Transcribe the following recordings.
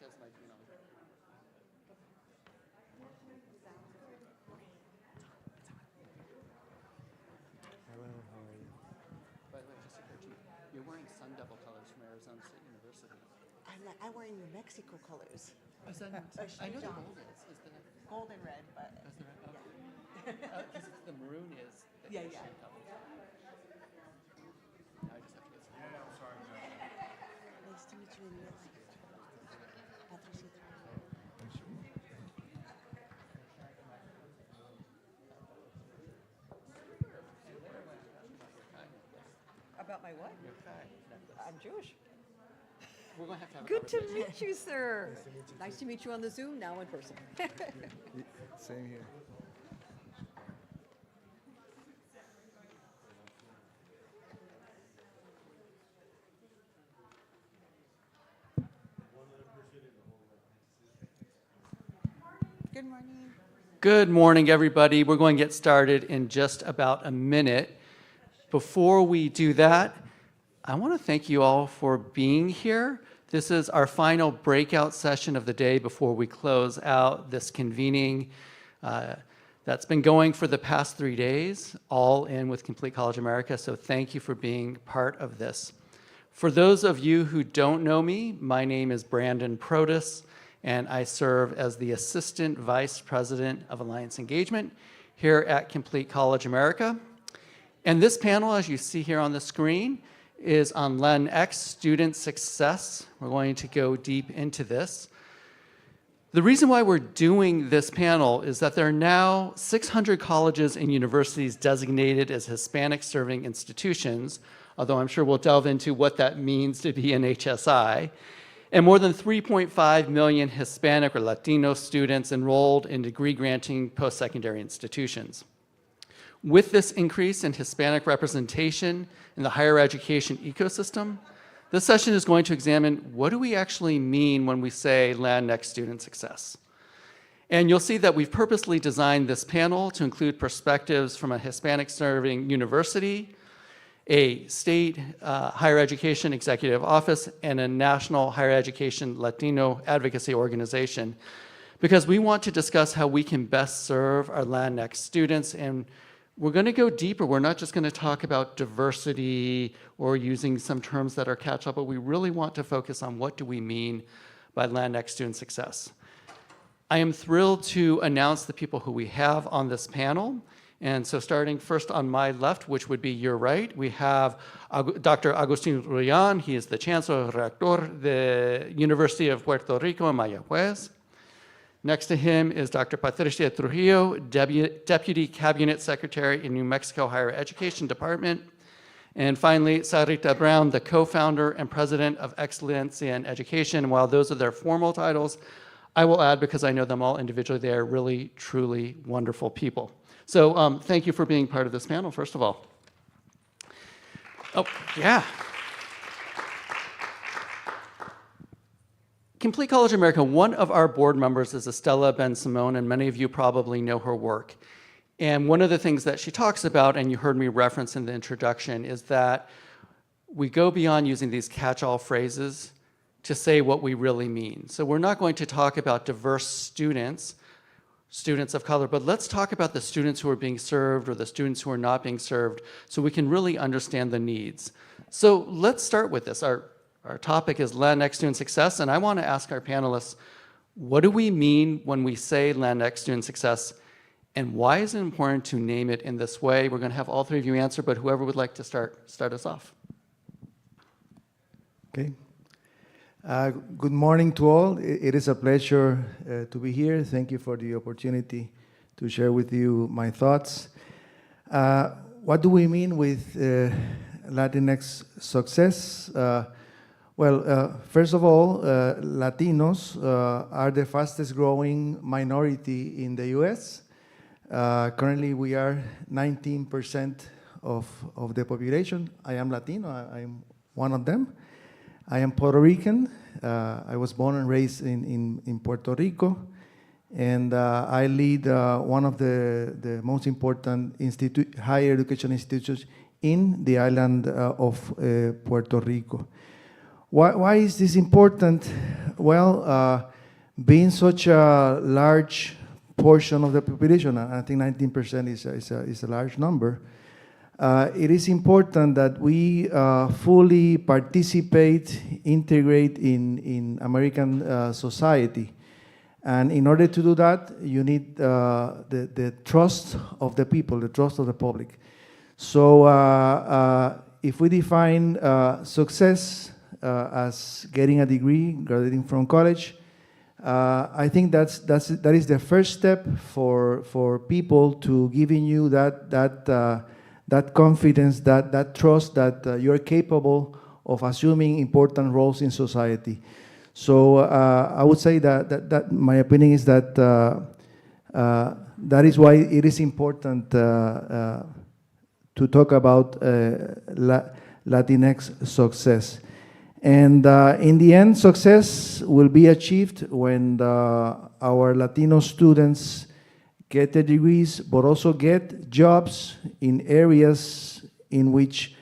because like, you know. Hello, how are you? By the way, just occurred to me, you're wearing sun devil colors from Arizona State University. I'm wearing New Mexico colors. Is that, I know the gold is the, Gold and red, but that's the red, because the maroon is the Yeah, Asian yeah. color. Now I just have to get some. Yeah, I'm sorry. nice to meet you in real life. Patricia. About my what? Your Kai necklace. I'm Jewish. We're going to have a Good to conversation. meet you, sir. Nice to meet you on the Zoom, now in person. Same here. Good morning. Good morning, everybody. We're going to get started in just about a minute. Before we do that, I want to thank you all for being here. This is our final breakout session of the day before we close out this convening that's been going for the past 3 days, all in with Complete College America, so thank you for being part of this. For those of you who don't know me, my name is Brandon Protas, and I serve as the Assistant Vice President of Alliance Engagement here at Complete College America. And this panel, as you see here on the screen, is on Latinx Student Success. We're going to go deep into this. The reason why we're doing this panel is that there are now 600 colleges and universities designated as Hispanic-Serving Institutions, although I'm sure we'll delve into what that means to be an HSI, and more than 3.5 million Hispanic or Latino students enrolled in degree-granting postsecondary institutions. With this increase in Hispanic representation in the higher education ecosystem, this session is going to examine what do we actually mean when we say Latinx Student Success. And you'll see that we've purposely designed this panel to include perspectives from a Hispanic-serving university, a state higher education executive office, and a national higher education Latino advocacy organization, because we want to discuss how we can best serve our Latinx students. And we're going to go deeper. We're not just going to talk about diversity or using some terms that are catch-all, but we really want to focus on what do we mean by Latinx student success. I am thrilled to announce the people who we have on this panel. And so starting first on my left, which would be your right, we have Dr. Agustín Rullán. He is the Chancellor Rector of the University of Puerto Rico in Mayaguez. Next to him is Dr. Patricia Trujillo, Deputy Cabinet Secretary in New Mexico Higher Education Department. And finally, Sarita Brown, the co-founder and president of Excelencia in Education. And while those are their formal titles, I will add, because I know them all individually, they are really, truly wonderful people. So thank you for being part of this panel, first of all. Oh, yeah. Complete College America, one of our board members is Estella Ben-Simone, and many of you probably know her work. And one of the things that she talks about, and you heard me reference in the introduction, is that we go beyond using these catch-all phrases to say what we really mean. So we're not going to talk about diverse students of color, but let's talk about the students who are being served or the students who are not being served so we can really understand the needs. So let's start with this. Our topic is Latinx Student Success, and I want to ask our panelists, what do we mean when we say Latinx Student Success, and why is it important to name it in this way? We're going to have all three of you answer, but whoever would like to start us off. Okay. Good morning to all. It is a pleasure to be here. Thank you for the opportunity to share with you my thoughts. What do we mean with Latinx success? First of all, Latinos are the fastest growing minority in the US. Currently, we are 19% of the population. I am Latino, I'm one of them. I am Puerto Rican. I was born and raised in Puerto Rico, and I lead one of the most important higher education institutions in the island of Puerto Rico. Why is this important? Well, being such a large portion of the population, and I think 19% is a large number, it is important that we fully participate, integrate in American society. And in order to do that, you need the trust of the people, the trust of the public. So if we define success as getting a degree, graduating from college, I think that is the first step for people to giving you that confidence, that trust that you're capable of assuming important roles in society. So I would say that my opinion is that that is why it is important to talk about Latinx success. And in the end, success will be achieved when our Latino students get their degrees, but also get jobs in areas in which,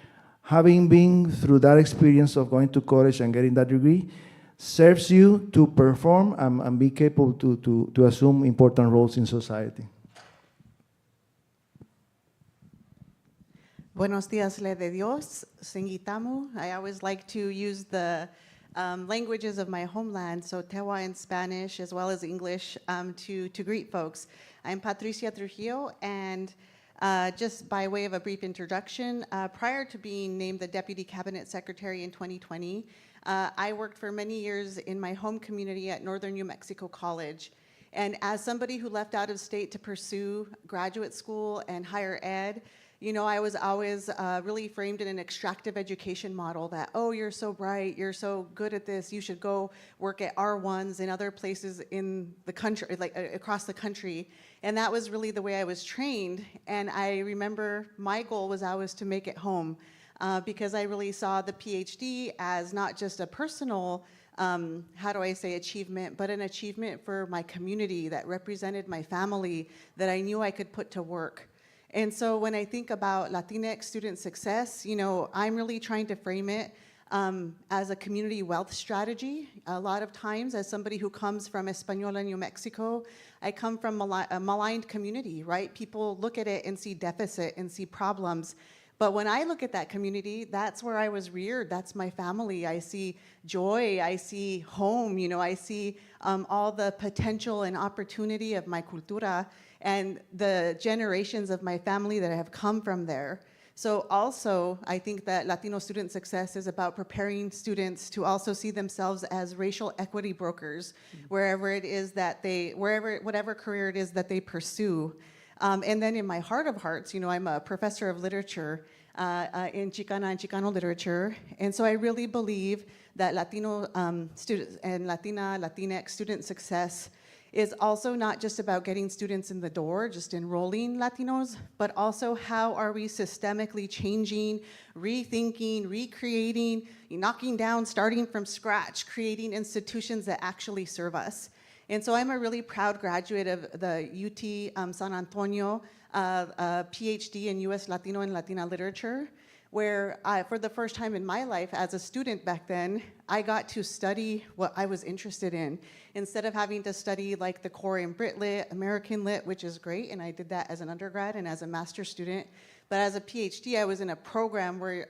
having been through that experience of going to college and getting that degree, serves you to perform and be capable to assume important roles in society. Buenos días, le de Dios, Singitamu. I always like to use the languages of my homeland, so Tewa in Spanish as well as English, to greet folks. I'm Patricia Trujillo, and just by way of a brief introduction, prior to being named the Deputy Cabinet Secretary in 2020, I worked for many years in my home community at Northern New Mexico College. And as somebody who left out of state to pursue graduate school and higher ed, you know, I was always really framed in an extractive education model that, oh, you're so bright, you're so good at this, you should go work at R1s and other places in the country, like across the country. And that was really the way I was trained. And I remember my goal was always to make it home. Because I really saw the PhD as not just a personal, how do I say, achievement, but an achievement for my community that represented my family that I knew I could put to work. And so when I think about Latinx student success, you know, I'm really trying to frame it as a community wealth strategy. A lot of times, as somebody who comes from Española, New Mexico, I come from a maligned community, right? People look at it and see deficit and see problems. But when I look at that community, that's where I was reared. That's my family. I see joy. I see home. You know, I see all the potential and opportunity of my cultura and the generations of my family that have come from there. So also, I think that Latino student success is about preparing students to also see themselves as racial equity brokers, wherever it is that whatever career it is that they pursue. And then in my heart of hearts, you know, I'm a professor of literature in Chicana and Chicano literature. And so I really believe that Latino students and Latinx student success is also not just about getting students in the door, just enrolling Latinos, but also how are we systemically changing, rethinking, recreating, knocking down, starting from scratch, creating institutions that actually serve us. And so I'm a really proud graduate of the UT San Antonio PhD in US Latino and Latina literature, where for the first time in my life as a student back then, I got to study what I was interested in. Instead of having to study like the core in Brit Lit, American Lit, which is great, and I did that as an undergrad and as a master's student. But as a PhD, I was in a program where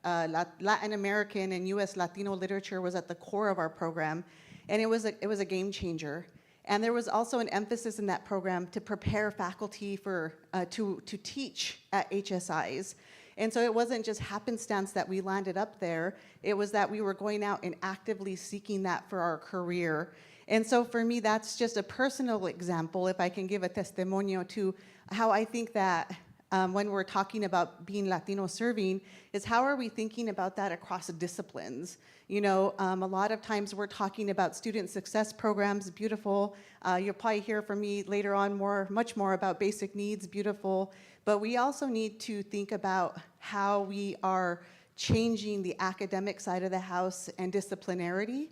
Latin American and US Latino literature was at the core of our program. And it was a game changer. And there was also an emphasis in that program to prepare faculty for to teach at HSIs. And so it wasn't just happenstance that we landed up there. It was that we were going out and actively seeking that for our career. And so for me, that's just a personal example, if I can give a testimonio to how I think that when we're talking about being Latino serving, is how are we thinking about that across disciplines? You know, a lot of times we're talking about student success programs, beautiful. You'll probably hear from me later on much more about basic needs, beautiful. But we also need to think about how we are changing the academic side of the house and disciplinarity.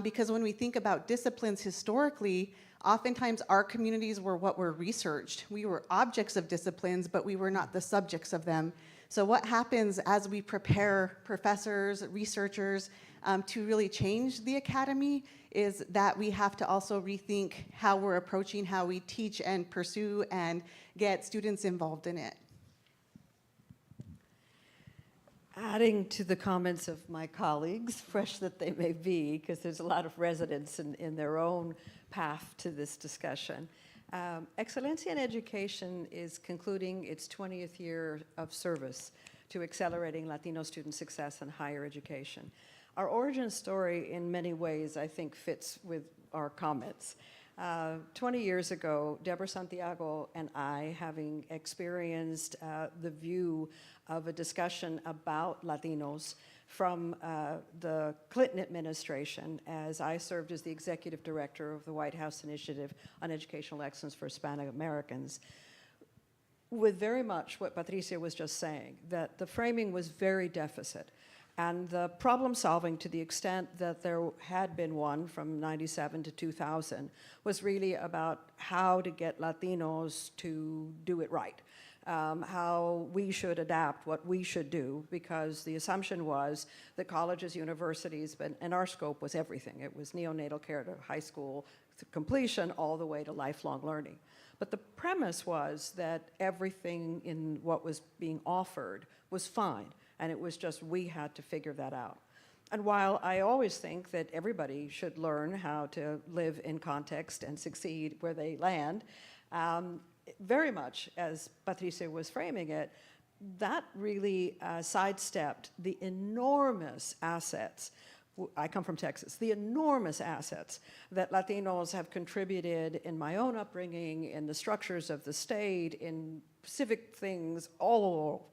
Because when we think about disciplines historically, oftentimes our communities were what were researched. We were objects of disciplines, but we were not the subjects of them. So what happens as we prepare professors, researchers to really change the academy is that we have to also rethink how we're approaching how we teach and pursue and get students involved in it. Adding to the comments of my colleagues, fresh that they may be, because there's a lot of resonance in their own path to this discussion. Excelencia in Education is concluding its 20th year of service to accelerating Latino student success in higher education. Our origin story, in many ways, I think fits with our comments. 20 years ago, Deborah Santiago and I, having experienced the view of a discussion about Latinos from the Clinton administration, as I served as the executive director of the White House Initiative on Educational Excellence for Hispanic Americans, with very much what Patricia was just saying, that the framing was very deficit. And the problem solving, to the extent that there had been one from 97 to 2000, was really about how to get Latinos to do it right. How we should adapt what we should do, because the assumption was that colleges, universities, and our scope was everything. It was neonatal care to high school to completion, all the way to lifelong learning. But the premise was that everything in what was being offered was fine, and it was just we had to figure that out. And while I always think that everybody should learn how to live in context and succeed where they land, very much, as Patricia was framing it, that really sidestepped the enormous assets. I come from Texas, the enormous assets that Latinos have contributed in my own upbringing, in the structures of the state, in civic things, all over.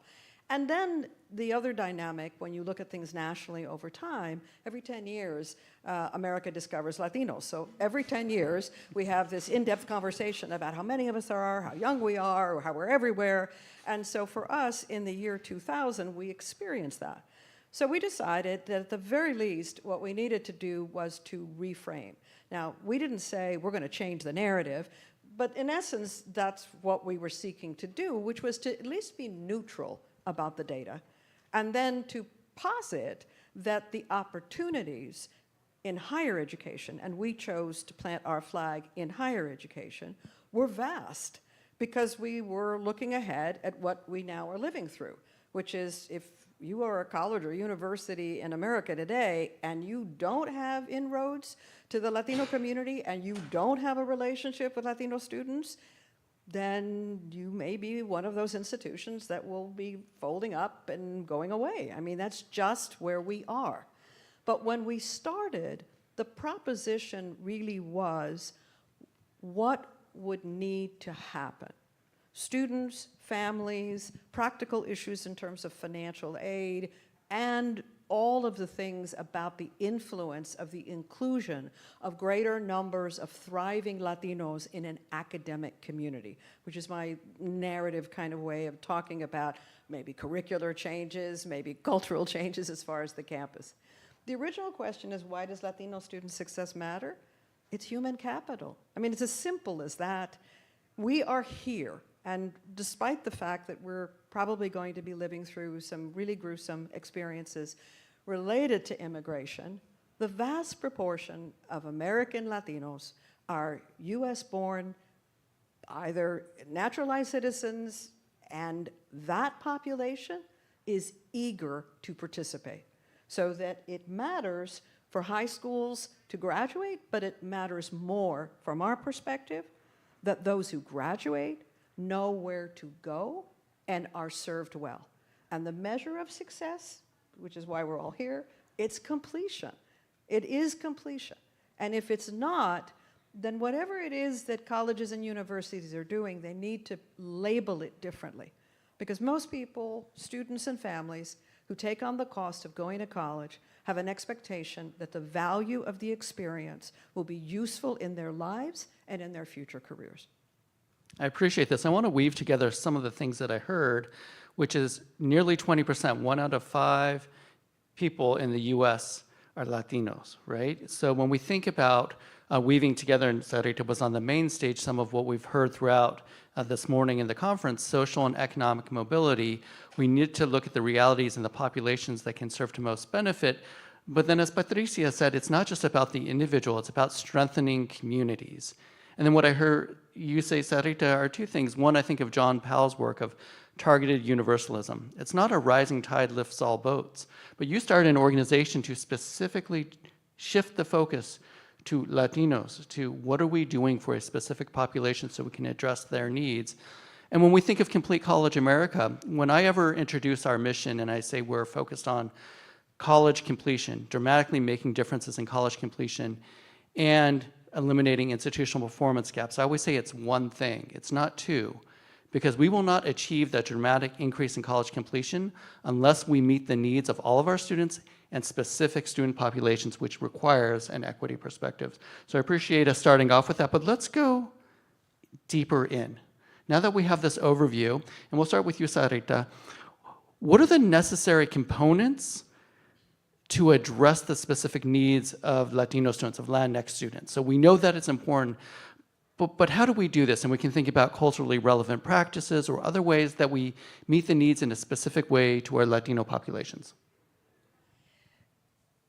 And then the other dynamic, when you look at things nationally over time, every 10 years, America discovers Latinos. So every 10 years, we have this in-depth conversation about how many of us there are, how young we are, or how we're everywhere. And so for us, in the year 2000, we experienced that. So we decided that at the very least, what we needed to do was to reframe. Now, we didn't say we're going to change the narrative, but in essence, that's what we were seeking to do, which was to at least be neutral about the data, and then to posit that the opportunities in higher education, and we chose to plant our flag in higher education, were vast, because we were looking ahead at what we now are living through, which is if you are a college or university in America today and you don't have inroads to the Latino community and you don't have a relationship with Latino students, then you may be one of those institutions that will be folding up and going away. I mean, that's just where we are. But when we started, the proposition really was what would need to happen. Students, families, practical issues in terms of financial aid, and all of the things about the influence of the inclusion of greater numbers of thriving Latinos in an academic community, which is my narrative kind of way of talking about maybe curricular changes, maybe cultural changes as far as the campus. The original question is, why does Latino student success matter? It's human capital. I mean, it's as simple as that. We are here, and despite the fact that we're probably going to be living through some really gruesome experiences related to immigration, the vast proportion of American Latinos are US-born, either naturalized citizens, and that population is eager to participate. So that it matters for high schools to graduate, but it matters more from our perspective that those who graduate know where to go and are served well. And the measure of success, which is why we're all here, it's completion. It is completion. And if it's not, then whatever it is that colleges and universities are doing, they need to label it differently. Because most people, students and families, who take on the cost of going to college have an expectation that the value of the experience will be useful in their lives and in their future careers. I appreciate this. I want to weave together some of the things that I heard, which is nearly 20%, 1 out of 5 people in the US are Latinos, right? So when we think about weaving together, and Sarita was on the main stage, some of what we've heard throughout this morning in the conference, social and economic mobility. We need to look at the realities and the populations that can serve to most benefit. But then, as Patricia said, it's not just about the individual, it's about strengthening communities. And then what I heard you say, Sarita, are two things. One, I think of John Powell's work of targeted universalism. It's not a rising tide lifts all boats, but you started an organization to specifically shift the focus to Latinos, to what are we doing for a specific population so we can address their needs. And when we think of Complete College America, when I ever introduce our mission and I say we're focused on college completion, dramatically making differences in college completion, and eliminating institutional performance gaps, I always say it's one thing, it's not two, because we will not achieve that dramatic increase in college completion unless we meet the needs of all of our students and specific student populations, which requires an equity perspective. So I appreciate us starting off with that, but let's go deeper in. Now that we have this overview, and we'll start with you, Sarita, what are the necessary components to address the specific needs of Latino students, of Latinx students? So we know that it's important, but how do we do this? And we can think about culturally relevant practices or other ways that we meet the needs in a specific way to our Latino populations.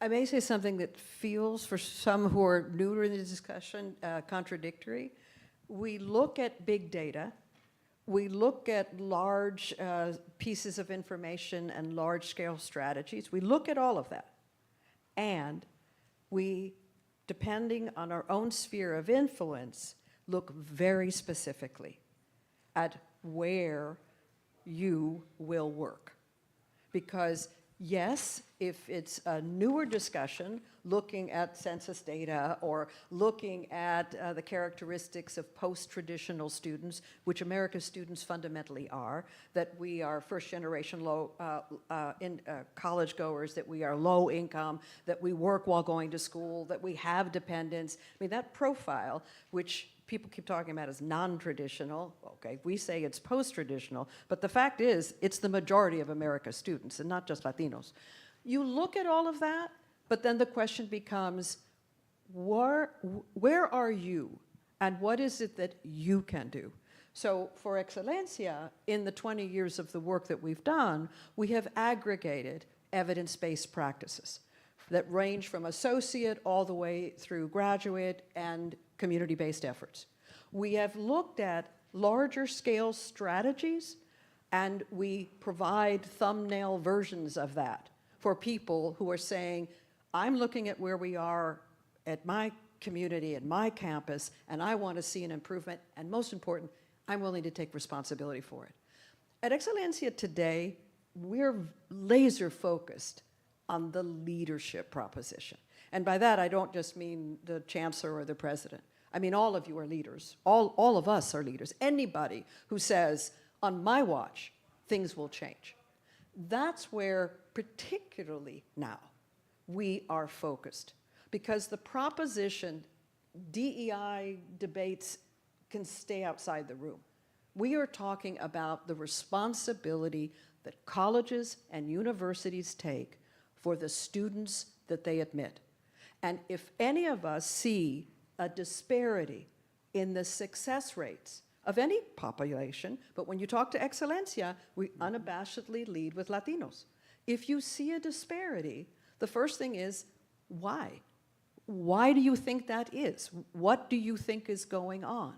I may say something that feels, for some who are newer in the discussion, contradictory. We look at big data, we look at large pieces of information and large-scale strategies. We look at all of that. And we, depending on our own sphere of influence, look very specifically at where you will work. Because yes, if it's a newer discussion, looking at census data or looking at the characteristics of post-traditional students, which America's students fundamentally are, that we are first-generation college goers, that we are low income, that we work while going to school, that we have dependents. I mean, that profile, which people keep talking about as non-traditional, okay, we say it's post-traditional, but the fact is, it's the majority of America's students, and not just Latinos. You look at all of that, but then the question becomes, where are you, and what is it that you can do? So for Excelencia, in the 20 years of the work that we've done, we have aggregated evidence-based practices that range from associate all the way through graduate and community-based efforts. We have looked at larger scale strategies, and we provide thumbnail versions of that for people who are saying, I'm looking at where we are at my community, at my campus, and I want to see an improvement, and most important, I'm willing to take responsibility for it. At Excelencia today, we're laser focused on the leadership proposition. And by that, I don't just mean the chancellor or the president. I mean, all of you are leaders. All of us are leaders. Anybody who says, on my watch, things will change. That's where, particularly now, we are focused. Because the proposition, DEI debates can stay outside the room. We are talking about the responsibility that colleges and universities take for the students that they admit. And if any of us see a disparity in the success rates of any population, but when you talk to Excelencia, we unabashedly lead with Latinos. If you see a disparity, the first thing is, why? Why do you think that is? What do you think is going on?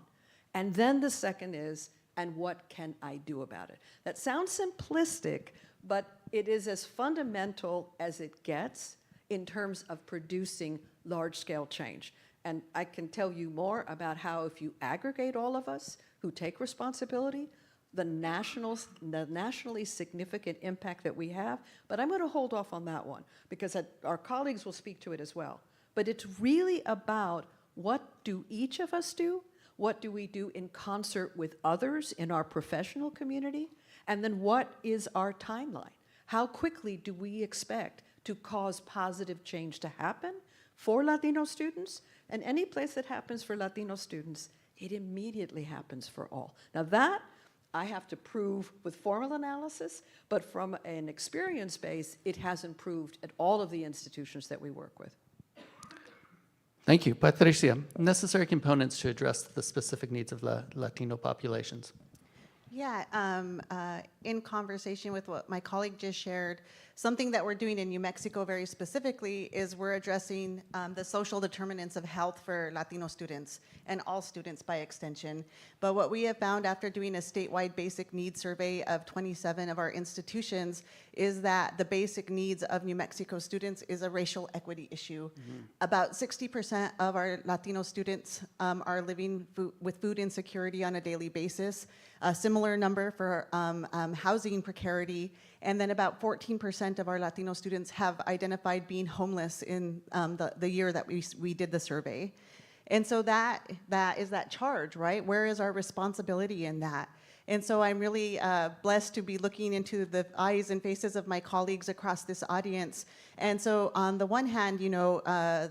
And then the second is, and what can I do about it? That sounds simplistic, but it is as fundamental as it gets in terms of producing large-scale change. And I can tell you more about how if you aggregate all of us who take responsibility, the nationally significant impact that we have, but I'm going to hold off on that one because our colleagues will speak to it as well. But it's really about what do each of us do? What do we do in concert with others in our professional community? And then what is our timeline? How quickly do we expect to cause positive change to happen for Latino students? And any place that happens for Latino students, it immediately happens for all. Now that I have to prove with formal analysis, but from an experience base, it has improved at all of the institutions that we work with. Thank you. Patricia, necessary components to address the specific needs of Latino populations. Yeah, in conversation with what my colleague just shared, something that we're doing in New Mexico very specifically is we're addressing the social determinants of health for Latino students and all students by extension. But what we have found after doing a statewide basic needs survey of 27 of our institutions is that the basic needs of New Mexico students is a racial equity issue. About 60% of our Latino students are living with food insecurity on a daily basis. A similar number for housing precarity, and then about 14% of our Latino students have identified being homeless in the year that we did the survey. And so that is that charge, right? Where is our responsibility in that? And so I'm really blessed to be looking into the eyes and faces of my colleagues across this audience. And so on the one hand, you know,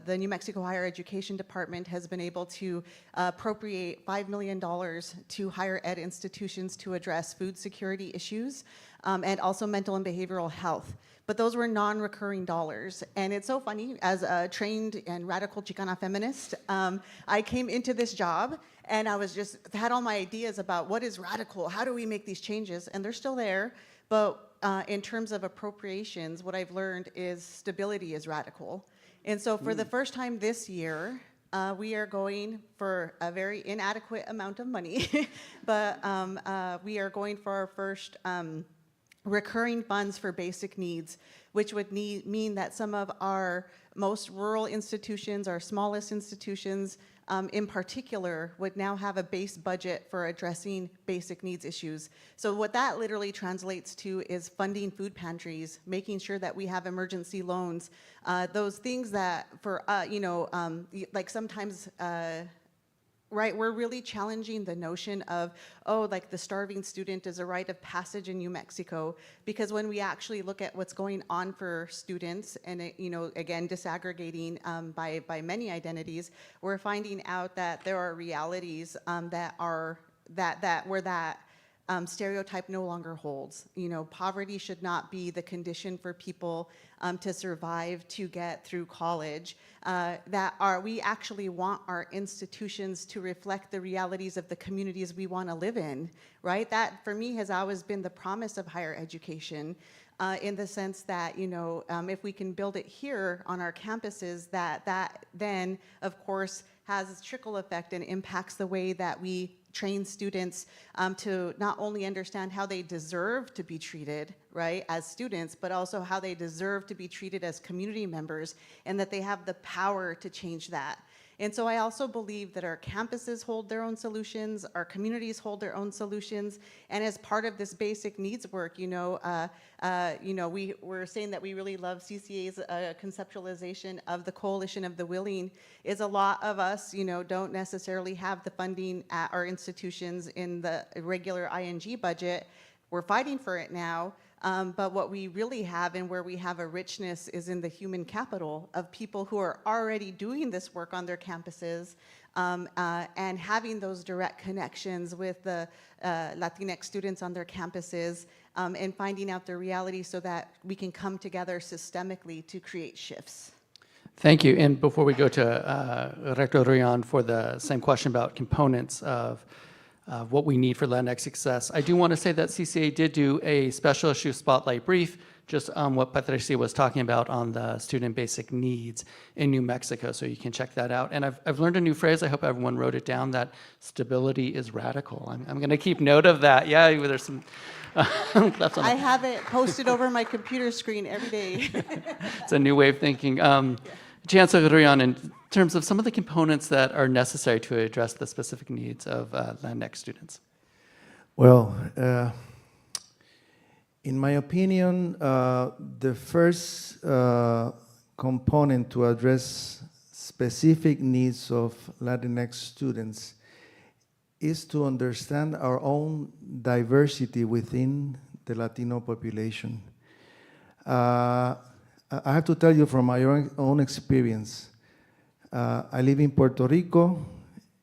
the New Mexico Higher Education Department has been able to appropriate $5 million to higher ed institutions to address food security issues and also mental and behavioral health. But those were non-recurring dollars. And it's so funny, as a trained and radical Chicana feminist, I came into this job and I was had all my ideas about what is radical, how do we make these changes, and they're still there. But in terms of appropriations, what I've learned is stability is radical. And so for the first time this year, we are going for a very inadequate amount of money, but we are going for our first recurring funds for basic needs, which would mean that some of our most rural institutions, our smallest institutions in particular, would now have a base budget for addressing basic needs issues. So what that literally translates to is funding food pantries, making sure that we have emergency loans, those things that for, like sometimes, right, we're really challenging the notion of, oh, like the starving student is a rite of passage in New Mexico, because when we actually look at what's going on for students, and it, you know, again, disaggregating by many identities, we're finding out that there are realities where that stereotype no longer holds. You know, poverty should not be the condition for people to survive, to get through college. We actually want our institutions to reflect the realities of the communities we want to live in, right? That, for me, has always been the promise of higher education, in the sense that, you know, if we can build it here on our campuses, that then, of course, has a trickle effect and impacts the way that we train students to not only understand how they deserve to be treated, right, as students, but also how they deserve to be treated as community members, and that they have the power to change that. And so I also believe that our campuses hold their own solutions, our communities hold their own solutions, and as part of this basic needs work, you know, we're saying that we really love CCA's conceptualization of the coalition of the willing. Is a lot of us, you know, don't necessarily have the funding at our institutions in the regular ING budget. We're fighting for it now. But what we really have and where we have a richness is in the human capital of people who are already doing this work on their campuses and having those direct connections with the Latinx students on their campuses and finding out their reality so that we can come together systemically to create shifts. Thank you. And before we go to Rector Rullán for the same question about components of what we need for Latinx Success, I do want to say that CCA did do a special issue spotlight brief just on what Patricia was talking about on the student basic needs in New Mexico, so you can check that out. And I've learned a new phrase, I hope everyone wrote it down, that stability is radical. I'm going to keep note of that. Yeah, there's some left on I have it posted over my computer screen every day. It's a new way of thinking. Chancellor Rullán, in terms of some of the components that are necessary to address the specific needs of Latinx students. Well, in my opinion, the first component to address specific needs of Latinx students is to understand our own diversity within the Latino population. I have to tell you from my own experience, I live in Puerto Rico,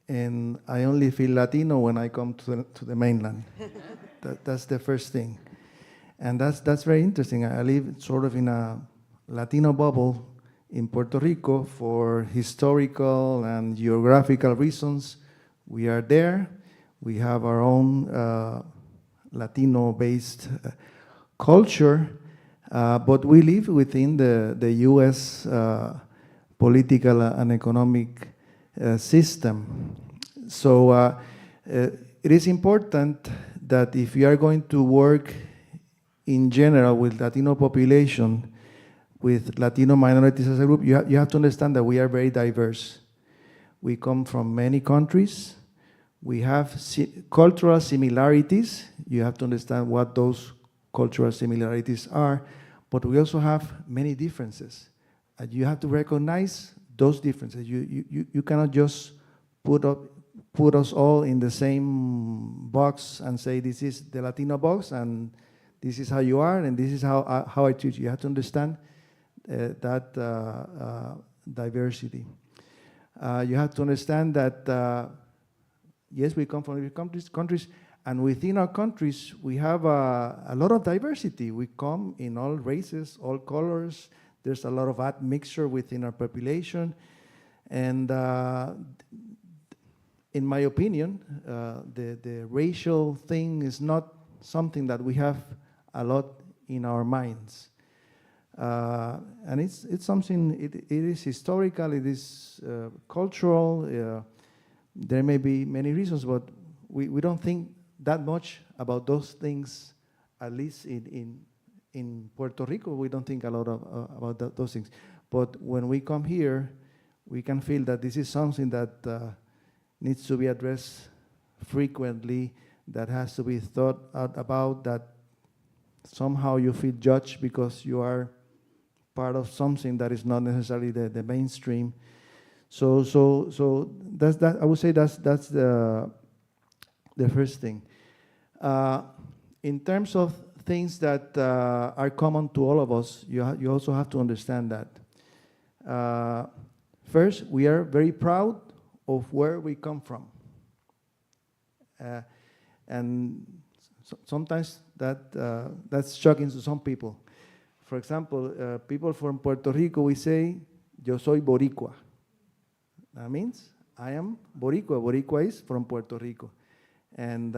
and I only feel Latino when I come to the mainland. That's the first thing. And that's very interesting. I live sort of in a Latino bubble in Puerto Rico for historical and geographical reasons. We are there. We have our own Latino-based culture, but we live within the U.S. Political and economic system. So it is important that if you are going to work in general with Latino population, with Latino minorities as a group, you have to understand that we are very diverse. We come from many countries. We have cultural similarities. You have to understand what those cultural similarities are, but we also have many differences. And you have to recognize those differences. You cannot just put us all in the same box and say, this is the Latino box, and this is how you are, and this is how I treat you. You have to understand that diversity. You have to understand that, yes, we come from different countries, and within our countries, we have a lot of diversity. We come in all races, all colors. There's a lot of admixture within our population. And in my opinion, the racial thing is not something that we have a lot in our minds. And it's something, it is historical, it is cultural. There may be many reasons, but we don't think that much about those things, at least in Puerto Rico. We don't think a lot about those things. But when we come here, we can feel that this is something that needs to be addressed frequently, that has to be thought out about, that somehow you feel judged because you are part of something that is not necessarily the mainstream. So that's that. I would say that's the first thing. In terms of things that are common to all of us, you also have to understand that. First, we are very proud of where we come from. And sometimes that's shocking to some people. For example, people from Puerto Rico, we say, yo soy boricua. That means I am boricua. Boricua is from Puerto Rico. And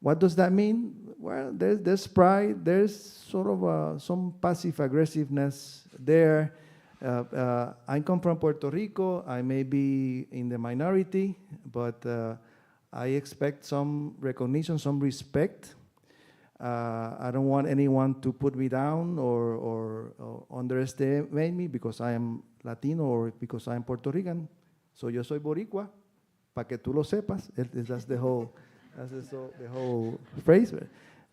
what does that mean? Well, there's pride, there's sort of some passive aggressiveness there. I come from Puerto Rico. I may be in the minority, but I expect some recognition, some respect. I don't want anyone to put me down or underestimate me because I am Latino or because I am Puerto Rican. So yo soy boricua, para que tú lo sepas. That's the whole phrase.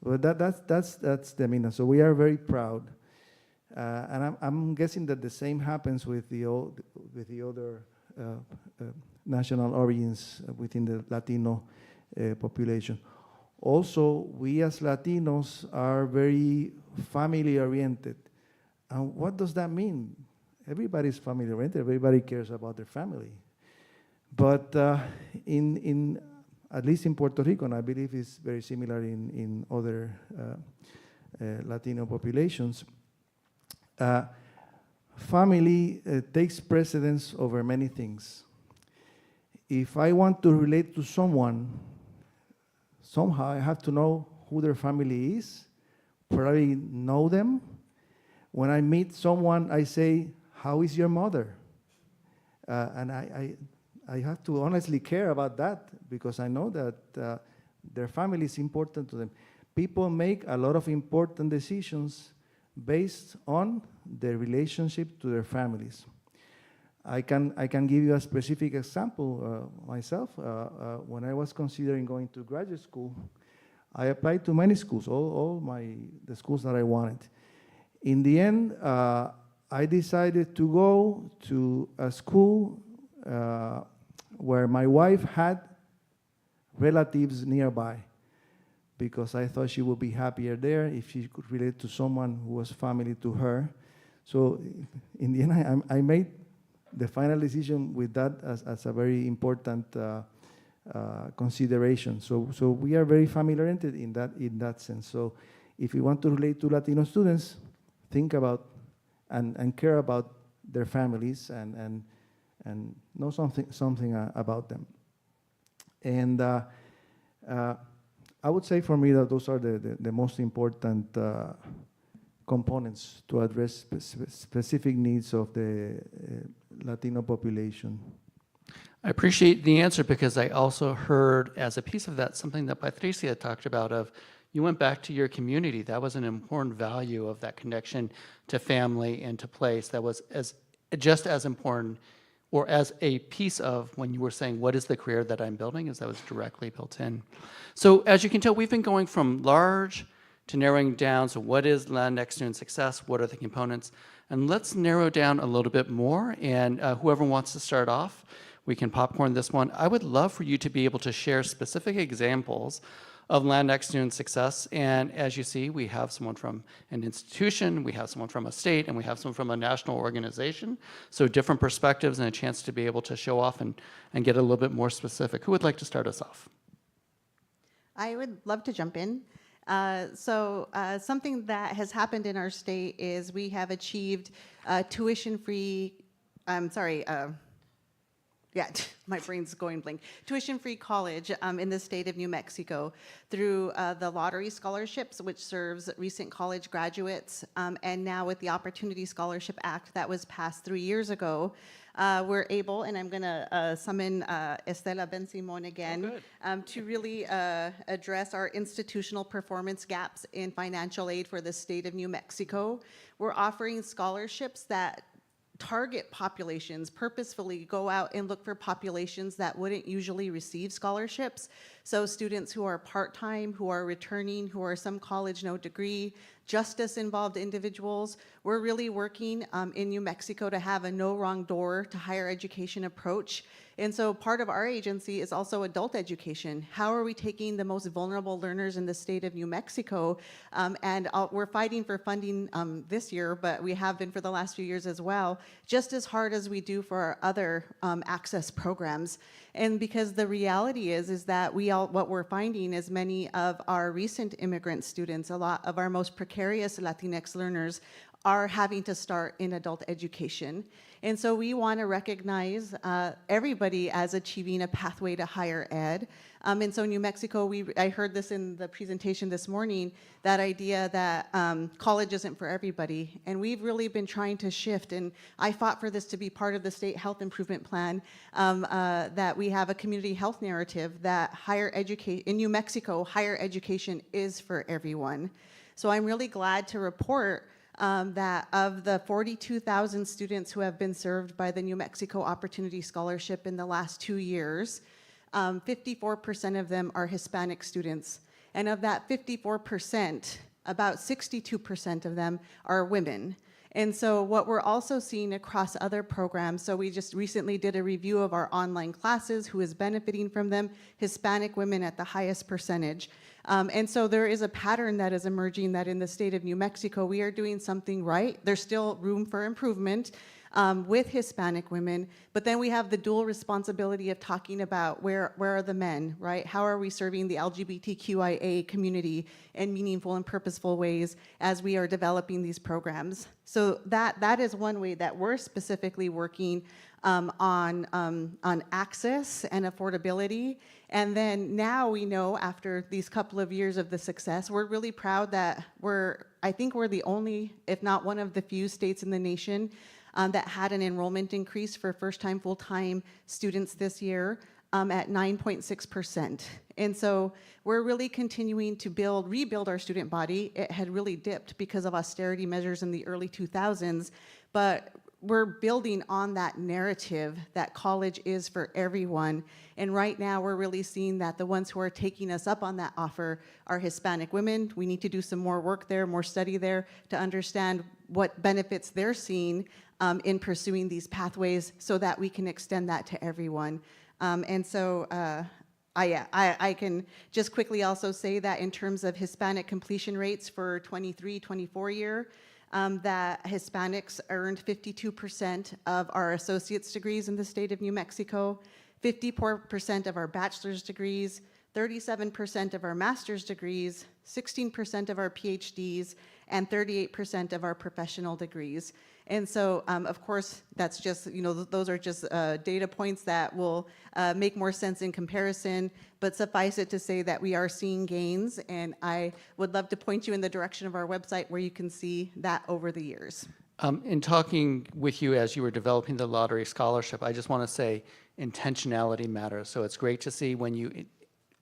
But that's the meaning. So we are very proud. And I'm guessing that the same happens with the other national origins within the Latino population. Also, we as Latinos are very family-oriented. And what does that mean? Everybody's family-oriented. Everybody cares about their family. But at least in Puerto Rico, and I believe it's very similar in other Latino populations, family takes precedence over many things. If I want to relate to someone, somehow I have to know who their family is, probably know them. When I meet someone, I say, how is your mother? And I have to honestly care about that because I know that their family is important to them. People make a lot of important decisions based on their relationship to their families. I can give you a specific example myself. When I was considering going to graduate school, I applied to many schools, all the schools that I wanted. In the end, I decided to go to a school where my wife had relatives nearby, because I thought she would be happier there if she could relate to someone who was family to her. So in the end, I made the final decision with that as a very important consideration. So we are very family-oriented in that sense. So if you want to relate to Latino students, think about and care about their families and know something about them. And I would say for me that those are the most important components to address specific needs of the Latino population. I appreciate the answer because I also heard as a piece of that something that Patricia talked about of you went back to your community. That was an important value of that connection to family and to place. That was just as important or as a piece of when you were saying, what is the career that I'm building, is that was directly built in. So as you can tell, we've been going from large to narrowing down. So what is Latinx Student Success? What are the components? And let's narrow down a little bit more. And whoever wants to start off, we can popcorn this one. I would love for you to be able to share specific examples of Latinx Student Success. And as you see, we have someone from an institution, we have someone from a state, and we have someone from a national organization. So different perspectives and a chance to be able to show off and get a little bit more specific. Who would like to start us off? I would love to jump in. Something that has happened in our state is we have achieved tuition-free, my brain's going blank. Tuition-free college in the state of New Mexico through the lottery scholarships, which serves recent college graduates, and now with the Opportunity Scholarship Act that was passed 3 years ago, we're able, and I'm gonna summon Estela Ben-Simon again, to really address our institutional performance gaps in financial aid for the state of New Mexico. We're offering scholarships that target populations, purposefully go out and look for populations that wouldn't usually receive scholarships. So students who are part-time, who are returning, who are some college, no degree, justice-involved individuals. We're really working in New Mexico to have a no wrong door to higher education approach. And so part of our agency is also adult education. How are we taking the most vulnerable learners in the state of New Mexico? We're fighting for funding this year, but we have been for the last few years as well, just as hard as we do for our other access programs. And because the reality is that what we're finding is many of our recent immigrant students, a lot of our most precarious Latinx learners are having to start in adult education. And so we want to recognize everybody as achieving a pathway to higher ed. And so New Mexico, I heard this in the presentation this morning, that idea that college isn't for everybody. And we've really been trying to shift, and I fought for this to be part of the state health improvement plan, that we have a community health narrative that in New Mexico, higher education is for everyone. So I'm really glad to report that of the 42,000 students who have been served by the New Mexico Opportunity Scholarship in the last 2 years, 54% of them are Hispanic students. And of that 54%, about 62% of them are women. And so what we're also seeing across other programs, so we just recently did a review of our online classes, who is benefiting from them, Hispanic women at the highest percentage. And so there is a pattern that is emerging that in the state of New Mexico, we are doing something right. There's still room for improvement with Hispanic women, but then we have the dual responsibility of talking about where are the men, right? How are we serving the LGBTQIA community in meaningful and purposeful ways as we are developing these programs? So that is one way that we're specifically working on access and affordability. And then now we know, after these couple of years of the success, we're really proud that I think we're the only, if not one of the few states in the nation that had an enrollment increase for first-time, full-time students this year at 9.6%. And so we're really continuing to rebuild our student body. It had really dipped because of austerity measures in the early 2000s, but we're building on that narrative that college is for everyone. And right now we're really seeing that the ones who are taking us up on that offer are Hispanic women. We need to do some more work there, more study there to understand what benefits they're seeing in pursuing these pathways so that we can extend that to everyone. I can just quickly also say that in terms of Hispanic completion rates for 23-24 year, that Hispanics earned 52% of our associate's degrees in the state of New Mexico, 54% of our bachelor's degrees, 37% of our master's degrees, 16% of our PhDs, and 38% of our professional degrees. And so, of course, that's just, those are just data points that will make more sense in comparison, but suffice it to say that we are seeing gains, and I would love to point you in the direction of our website where you can see that over the years. In talking with you as you were developing the lottery scholarship, I just want to say intentionality matters. So it's great to see when you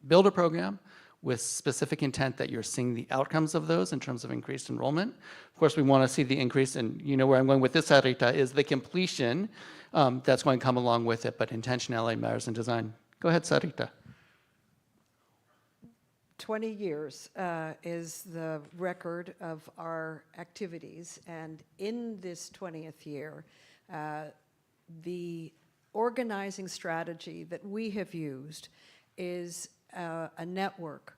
build a program with specific intent that you're seeing the outcomes of those in terms of increased enrollment. Of course, we want to see the increase, and you know where I'm going with this, Sarita, is the completion that's going to come along with it, but intentionality matters in design. Go ahead, Sarita. 20 years is the record of our activities, and in this 20th year, the organizing strategy that we have used is a network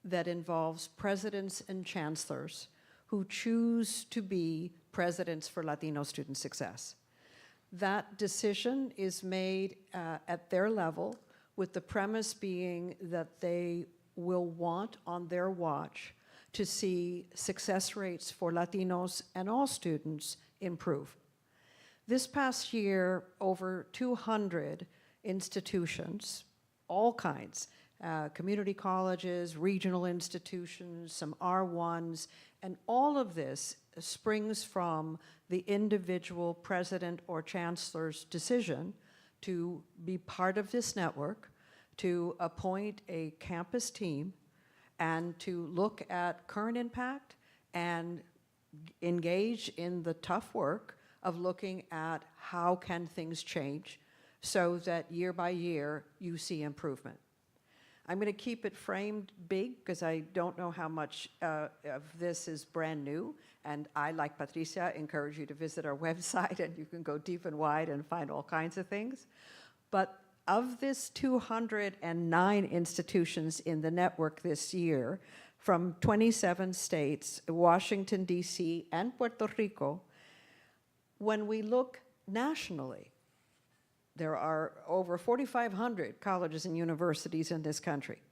that involves presidents and chancellors who choose to be presidents for Latino Student Success. That decision is made at their level, with the premise being that they will want on their watch to see success rates for Latinos and all students improve. This past year, over 200 institutions, all kinds, community colleges, regional institutions, some R1s, and all of this springs from the individual president or chancellor's decision to be part of this network, to appoint a campus team, and to look at current impact and engage in the tough work of looking at how can things change so that year by year you see improvement. I'm going to keep it framed big because I don't know how much of this is brand new, and I, like Patricia, encourage you to visit our website, and you can go deep and wide and find all kinds of things. But of this 209 institutions in the network this year, from 27 states, Washington, D.C., and Puerto Rico, when we look nationally, there are over 4,500 colleges and universities in this country.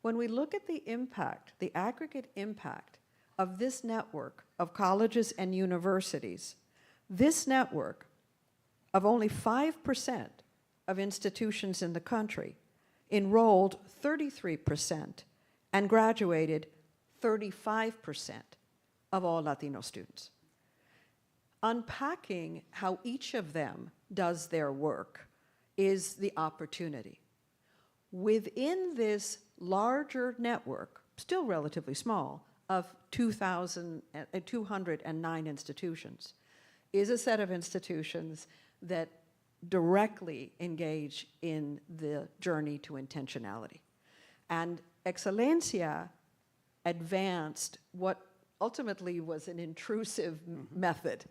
When we look at the impact, the aggregate impact of this network of colleges and universities, this network of only 5% of institutions in the country enrolled 33% and graduated 35% of all Latino students. Unpacking how each of them does their work is the opportunity. Within this larger network, still relatively small, of 209 institutions, is a set of institutions that directly engage in the journey to intentionality. And Excelencia advanced what ultimately was an intrusive method.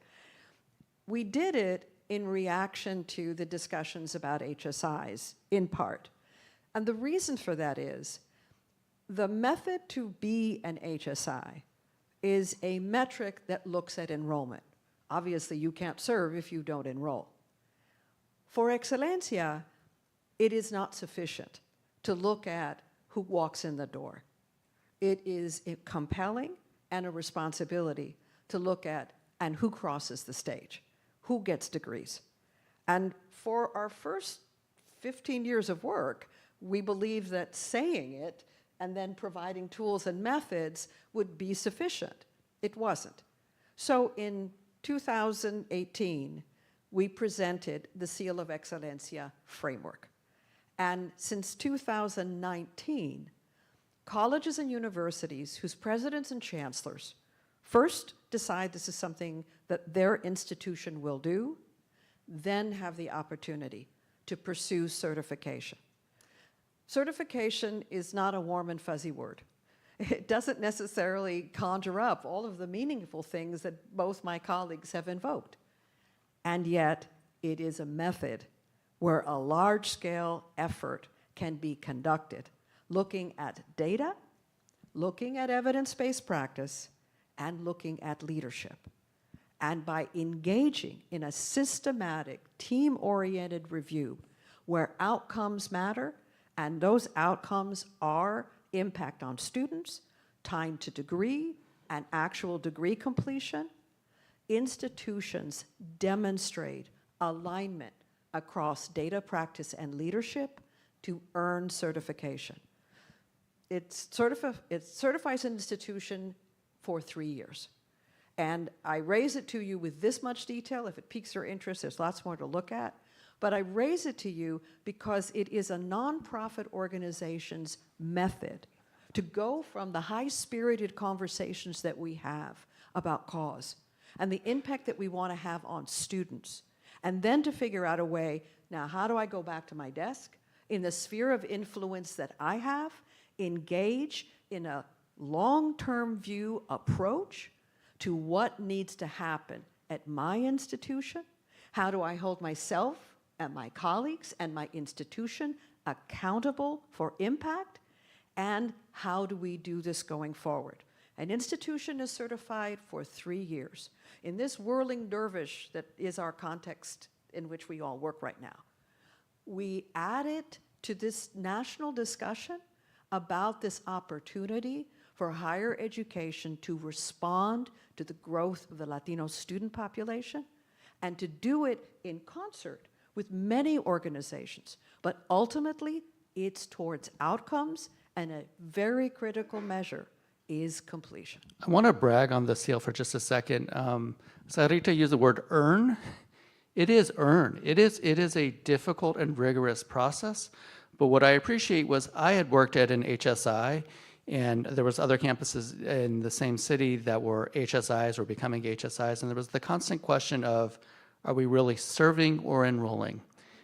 We did it in reaction to the discussions about HSIs, in part. And the reason for that is the method to be an HSI is a metric that looks at enrollment. Obviously, you can't serve if you don't enroll. For Excelencia, it is not sufficient to look at who walks in the door. It is compelling and a responsibility to look at and who crosses the stage, who gets degrees. And for our first 15 years of work, we believed that saying it and then providing tools and methods would be sufficient. It wasn't. So in 2018, we presented the Seal of Excelencia framework. And since 2019, colleges and universities whose presidents and chancellors first decide this is something that their institution will do, then have the opportunity to pursue certification. Certification is not a warm and fuzzy word. It doesn't necessarily conjure up all of the meaningful things that both my colleagues have invoked. And yet, it is a method where a large-scale effort can be conducted, looking at data, looking at evidence-based practice, and looking at leadership. And by engaging in a systematic, team-oriented review where outcomes matter, and those outcomes are impact on students, time to degree, and actual degree completion, institutions demonstrate alignment across data practice and leadership to earn certification. It certifies an institution for 3 years. And I raise it to you with this much detail. If it piques your interest, there's lots more to look at. But I raise it to you because it is a nonprofit organization's method to go from the high-spirited conversations that we have about cause and the impact that we want to have on students, and then to figure out a way, now how do I go back to my desk in the sphere of influence that I have, engage in a long-term view approach to what needs to happen at my institution? How do I hold myself and my colleagues and my institution accountable for impact? And how do we do this going forward? An institution is certified for 3 years. In this whirling dervish that is our context in which we all work right now, we added to this national discussion about this opportunity for higher education to respond to the growth of the Latino student population and to do it in concert with many organizations. But ultimately, it's towards outcomes, and a very critical measure is completion. I want to brag on the seal for just a second. Sarita used the word earn. It is earn. It is a difficult and rigorous process. But what I appreciate was I had worked at an HSI, and there was other campuses in the same city that were HSIs or becoming HSIs, and there was the constant question of, are we really serving or enrolling?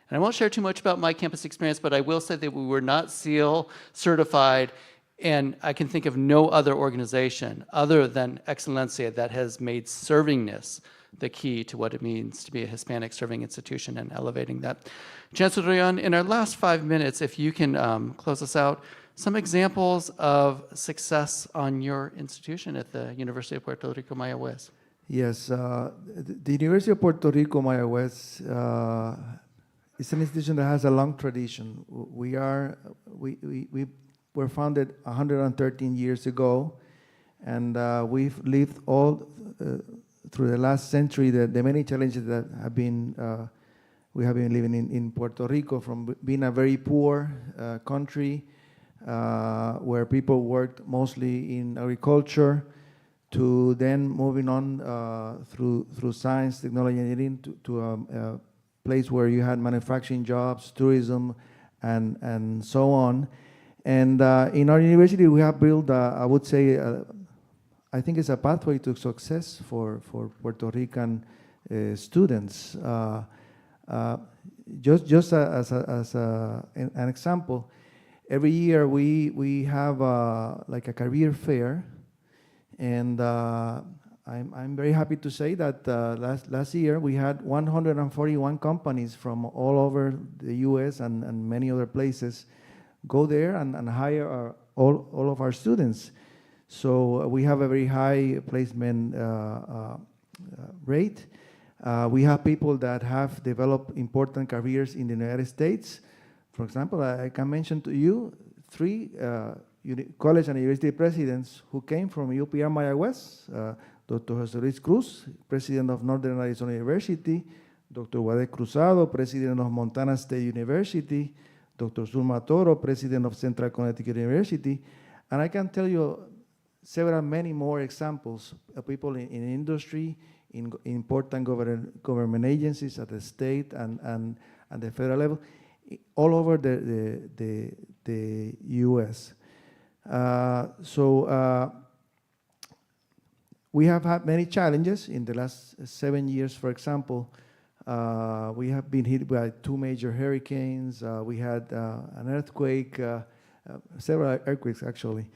And I won't share too much about my campus experience, but I will say that we were not SEAL certified, and I can think of no other organization other than Excelencia that has made servingness the key to what it means to be a Hispanic-serving institution and elevating that. Chancellor Rullán, in our last 5 minutes, if you can close us out, some examples of success on your institution at the University of Puerto Rico, Mayaguez. Yes, the University of Puerto Rico, Mayaguez, is an institution that has a long tradition. We were founded 113 years ago, and we've lived all through the last century the many challenges that have been we have been living in Puerto Rico, from being a very poor country where people worked mostly in agriculture, to then moving on through science, technology, engineering to a place where you had manufacturing jobs, tourism, and so on. And in our university, we have built, I would say, I think it's a pathway to success for Puerto Rican students. Just as an example, every year we have like a career fair, and I'm very happy to say that last year we had 141 companies from all over the U.S. and many other places go there and hire all of our students. So we have a very high placement rate. We have people that have developed important careers in the United States. For example, I can mention to you 3 college and university presidents who came from UPR Mayaguez. Dr. José Luis Cruz, president of Northern Arizona University, Dr. Wade Cruzado, president of Montana State University, Dr. Zulma Toro, president of Central Connecticut University, and I can tell you many more examples of people in industry, in important government agencies at the state and the federal level, all over the U.S. We have had many challenges in the last 7 years. For example, we have been hit by 2 major hurricanes. We had an earthquake, several earthquakes actually.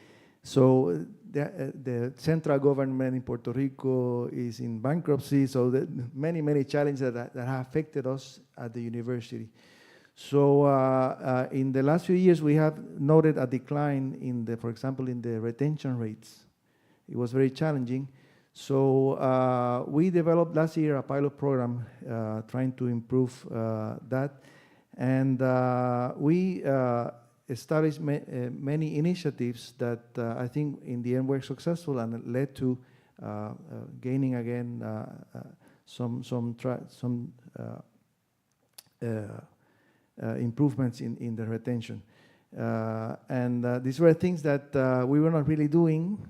So the central government in Puerto Rico is in bankruptcy. So many challenges that have affected us at the university. So in the last few years, we have noted a decline for example, in the retention rates. It was very challenging. So we developed last year a pilot program trying to improve that. And we established many initiatives that I think in the end were successful and led to gaining again some improvements in the retention. These were things that we were not really doing.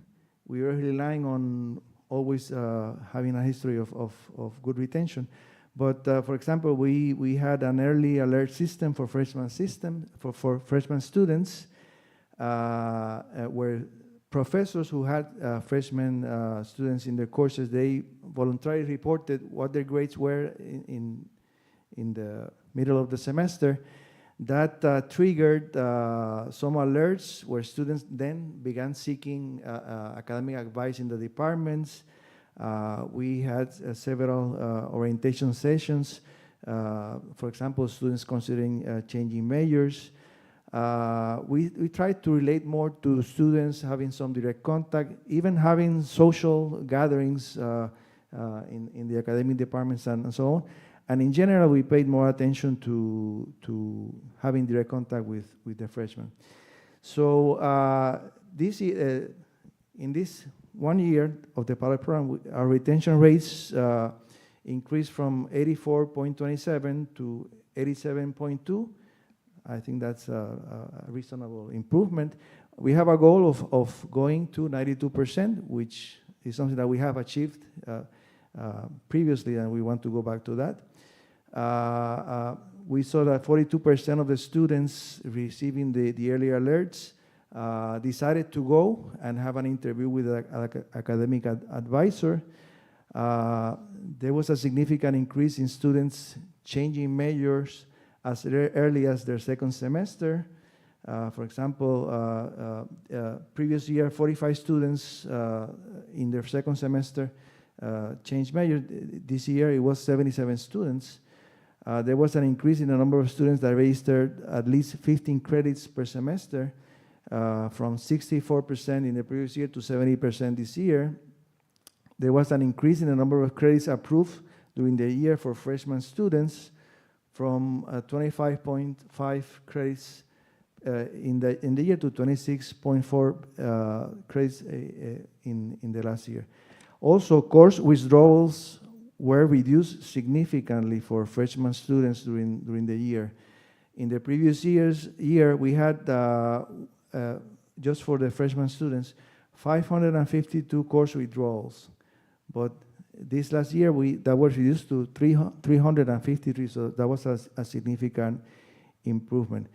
We were relying on always having a history of good retention. But for example, we had an early alert system for freshman freshman students, where professors who had freshman students in their courses, they voluntarily reported what their grades were in the middle of the semester. That triggered some alerts where students then began seeking academic advice in the departments. We had several orientation sessions, for example, students considering changing majors. We tried to relate more to students having some direct contact, even having social gatherings in the academic departments and so on. And in general, we paid more attention to having direct contact with the freshmen. So in this 1 year of the pilot program, our retention rates increased from 84.27 to 87.2. I think that's a reasonable improvement. We have a goal of going to 92%, which is something that we have achieved previously, and we want to go back to that. We saw that 42% of the students receiving the early alerts decided to go and have an interview with an academic advisor. There was a significant increase in students changing majors as early as their second semester. For example, previous year, 45 students in their second semester changed major. This year, it was 77 students. There was an increase in the number of students that registered at least 15 credits per semester, from 64% in the previous year to 70% this year. There was an increase in the number of credits approved during the year for freshman students, from 25.5 credits in the year to 26.4 credits in the last year. Also, course withdrawals were reduced significantly for freshman students during the year. In the previous year, we had, just for the freshman students, 552 course withdrawals. But this last year, that was reduced to 353, so that was a significant improvement.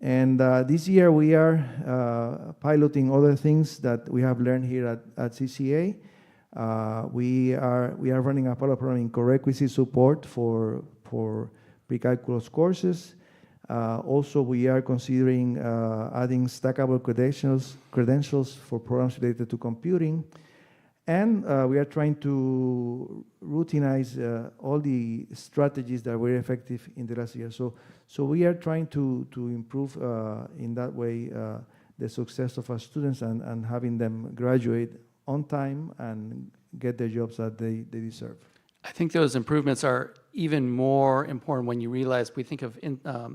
And this year, we are piloting other things that we have learned here at CCA. We are running a pilot program in prerequisite support for pre-calculus courses. Also, we are considering adding stackable credentials for programs related to computing. And we are trying to routinize all the strategies that were effective in the last year. So we are trying to improve in that way the success of our students and having them graduate on time and get the jobs that they deserve. I think those improvements are even more important when you realize we think of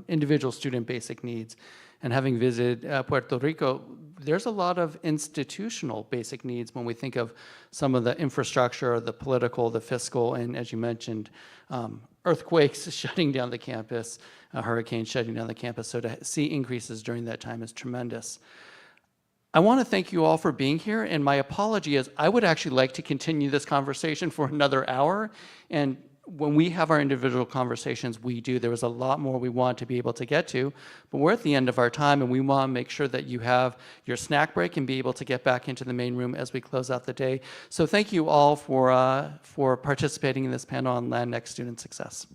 individual student basic needs. And having visited Puerto Rico, there's a lot of institutional basic needs when we think of some of the infrastructure, the political, the fiscal, and as you mentioned, earthquakes shutting down the campus, hurricanes shutting down the campus. So to see increases during that time is tremendous. I want to thank you all for being here, and my apology is I would actually like to continue this conversation for another hour, and when we have our individual conversations, we do. There was a lot more we want to be able to get to, but we're at the end of our time, and we want to make sure that you have your snack break and be able to get back into the main room as we close out the day. So thank you all for participating in this panel on Latinx Student Success.